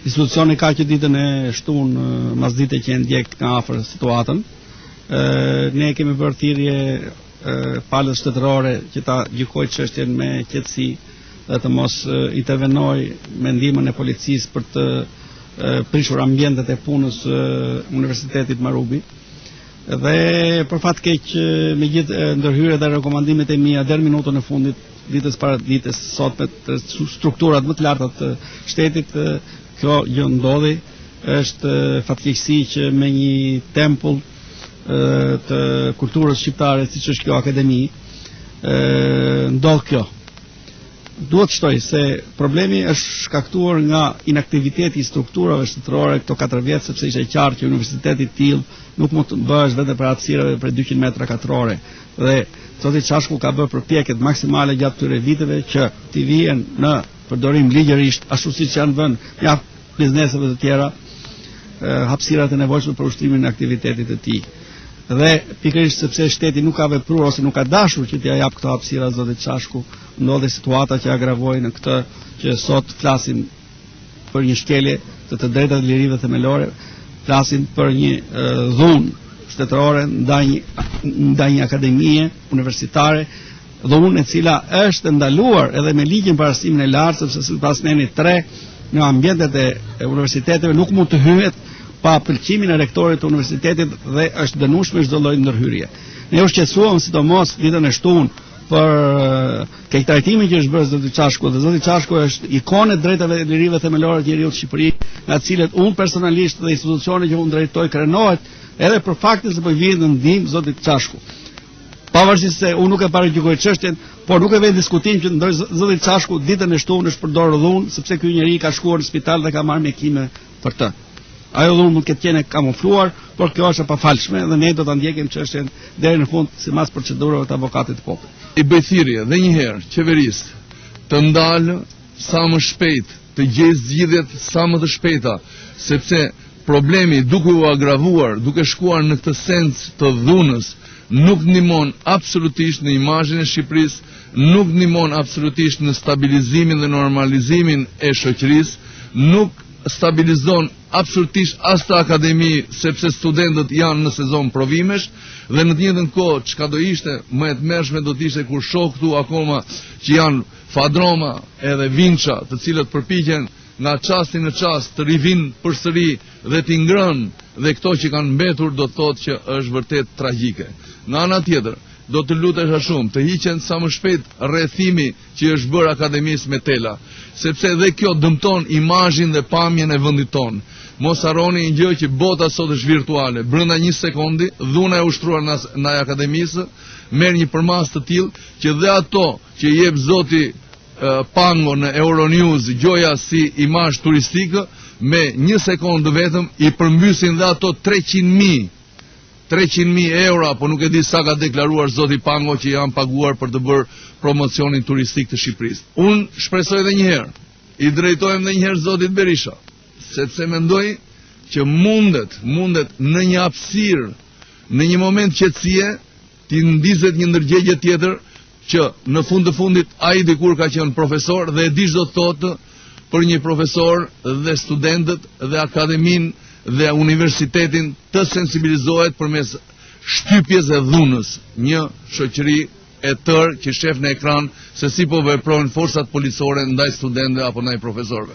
institucioni ka që ditën e shtunë, mas dite që e ndjek nga afër situatën. Ne kemi bërë thirrje palës shtetërore që ta gjykojë çështjen me qetësi dhe të mos intervenoj me ndihmën e policisë për të prishur ambientet e punës Universitetit Marubi. Dhe për fat keq me gjithë ndërhyrjet dhe rekomandimet e mia deri minutën e fundit ditës para ditës sot me strukturat më të larta të shtetit, kjo gjë ndodhi. Është fatkeqësi që me një tempull të kulturës shqiptare siç është kjo akademi ndodh kjo. Duhet shtoj se problemi është shkaktuar nga inaktiviteti i strukturave shtetërore këto 4 vjet, sepse ishte qartë që universiteti i tillë nuk mund të bëhesh vetëm për hapësirave për 200 metra katrore. Dhe zoti Çashku ka bërë përpjekjet maksimale gjatë këtyre viteve që t'i vijnë në përdorim ligjërisht, ashtu siç janë vënë ja bizneseve të tjera hapësirat e nevojshme për ushtrimin e aktivitetit të tij. Dhe pikërisht sepse shteti nuk ka vepruar ose nuk ka dashur që t'ia jap këto hapësira zotit Çashku, ndodhi situata që agravoi në këtë që sot flasim për një shkelje të drejtave të lirive themelore, flasim për një dhunë shtetërore ndaj një akademie universitare, dhunë e cila është ndaluar edhe me ligjin parasimin e lartë, sepse sipas Nenit 3 në ambientet e universiteteve nuk mund të hyhet pa pëlqimin e rektorit të universitetit dhe është dënueshme çdo lloj ndërhyrje. Ne u shqetësuam sidomos ditën e shtunë për keqtrajtimin që është bërë zoti Çashku, dhe zoti Çashku është ikonë e drejtave të lirive themelore të njerëzit në Shqipëri, nga të cilët unë personalisht dhe institucioni që unë drejtoj krenohet edhe për faktin se po i vjen në ndihmë zotit Çashku. Pavarësisht se unë nuk e paragjykoj çështjen, por nuk e vë diskutim që ndoj zoti Çashku ditën e shtunë është përdorur dhunë, sepse ky njeri ka shkuar në spital dhe ka marrë mjekime për të. Ajo dhunë mund të ketë qenë kamufluar, por kjo është e pafalshme dhe ne do ta ndjekim çështjen deri në fund sipas procedurave të avokatit të popullit. I bëj thirrje dhe një herë qeverisë të ndalë sa më shpejt, të gjejë zgjidhjet sa më të shpejta, sepse problemi duke u agravuar, duke shkuar në këtë sens të dhunës, nuk ndihmon absolutisht në imazhin e Shqipërisë, nuk ndihmon absolutisht në stabilizimin dhe normalizimin e shoqërisë, nuk stabilizon absolutisht as të akademi, sepse studentët janë në sezon provimesh, dhe në të njëjtën kohë çka do ishte më e tmerrshme do të ishte kur shoh këtu akoma që janë Fadroma edhe Vinça, të cilët përpiqen nga çasti në çast të rivin përsëri dhe t'i ngrënë, dhe këto që kanë mbetur do thotë që është vërtet tragjike. Nga ana tjetër, do të lutesha shumë të hiqen sa më shpejt rrethimi që është bërë akademisë me tela, sepse edhe kjo dëmton imazhin dhe pamjen e vendit tonë. Mos harroni një gjë që bota sot është virtuale. Brenda një sekundi, dhuna e ushtruar ndaj akademisë merr një përmas të tillë që dhe ato që jep zoti Pango në Euronews gjoja si imazh turistik, me një sekondë vetëm i përmbysin dhe ato 300.000 euro, apo nuk e di sa ka deklaruar zoti Pango që janë paguar për të bërë promocionin turistik të Shqipërisë. Unë shpresoj edhe një herë, i drejtohem edhe një herë zotit Berisha, sepse mendoj që mundet në një hapësirë, në një moment qetësie, t'i ndizet një ndërgjegje tjetër që në fund të fundit ai dikur ka qenë profesor dhe e di çdo thotë për një profesor dhe studentët dhe akademin dhe universitetin të sensibilizohet përmes shtypjes e dhunës, një shoqëri e tërë që shef në ekran se si po veprojnë forcat policore ndaj studentëve apo ndaj profesorëve.